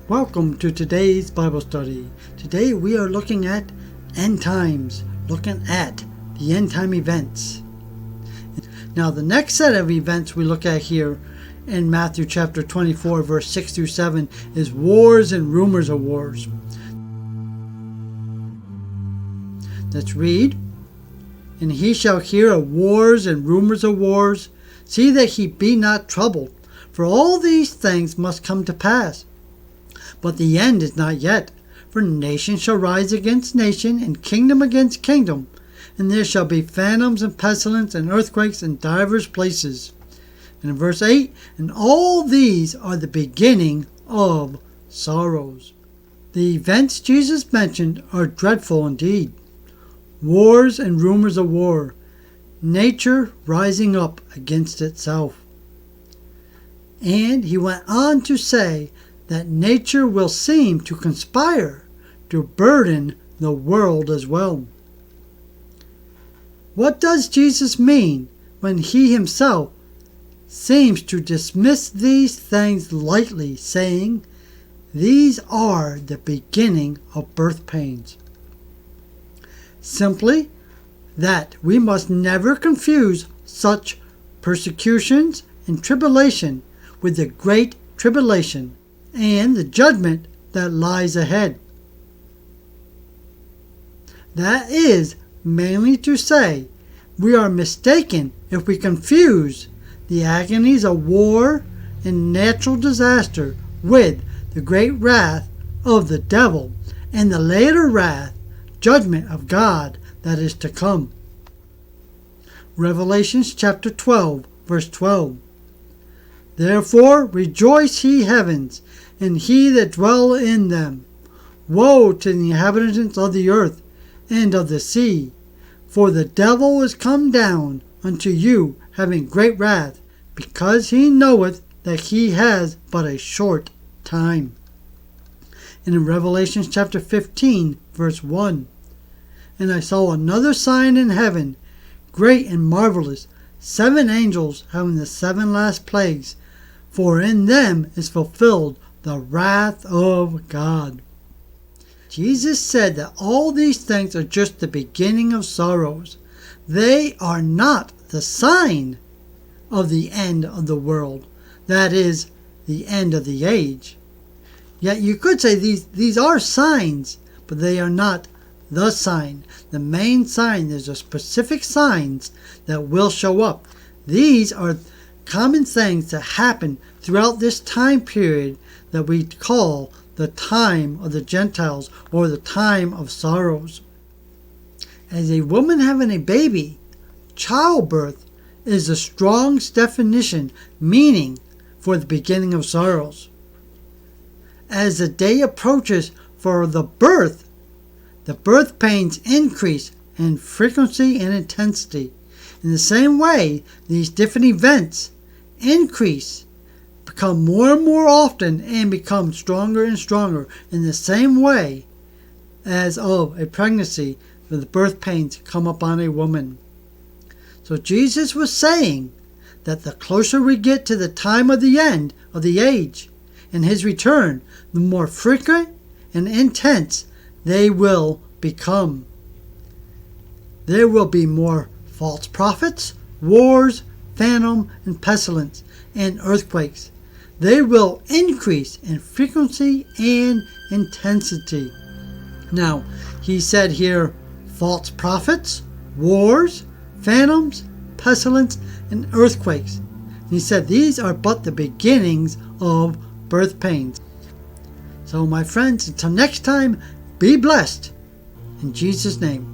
Welcome to today's Bible study. Today we are looking at end times, looking at the end time events. Now the next set of events we look at here in Matthew chapter 24 verse 6 through 7 is wars and rumors of wars. Let's read. And he shall hear of wars and rumors of wars. See that he be not troubled, for all these things must come to pass. But the end is not yet, for nation shall rise against nation, and kingdom against kingdom, and there shall be famines and pestilence and earthquakes in divers places. And in verse 8, and all these are the beginning of sorrows. The events Jesus mentioned are dreadful indeed. Wars and rumors of war, nature rising up against itself. And he went on to say that nature will seem to conspire to burden the world as well. What does Jesus mean when he himself seems to dismiss these things lightly, saying, "These are the beginning of birth pains"? Simply that we must never confuse such persecutions and tribulation with the great tribulation and the judgment that lies ahead. That is mainly to say, we are mistaken if we confuse the agonies of war and natural disaster with the great wrath of the devil and the later wrath, judgment of God that is to come. Revelation chapter 12, verse 12. Therefore rejoice ye heavens, and he that dwell in them. Woe to the inhabitants of the earth and of the sea, for the devil is come down unto you, having great wrath, because he knoweth that he has but a short time. And in Revelation chapter 15, verse 1, and I saw another sign in heaven, great and marvelous, 7 angels having the 7 last plagues, for in them is fulfilled the wrath of God. Jesus said that all these things are just the beginning of sorrows. They are not the sign of the end of the world, that is, the end of the age. Yet you could say these are signs, but they are not the sign. The main sign, there's a specific signs that will show up. These are common things that happen throughout this time period that we call the time of the Gentiles or the time of sorrows. As a woman having a baby, childbirth is the strongest definition, meaning for the beginning of sorrows. As the day approaches for the birth pains increase in frequency and intensity. In the same way, these different events increase, become more and more often, and become stronger and stronger in the same way as of a pregnancy, when the birth pains come upon a woman. So Jesus was saying that the closer we get to the time of the end of the age and his return, the more frequent and intense they will become. There will be more false prophets, wars, famine, and pestilence, and earthquakes. They will increase in frequency and intensity. Now, he said here, false prophets, wars, famines, pestilence, and earthquakes. And he said these are but the beginnings of birth pains. So my friends, until next time, be blessed. In Jesus' name.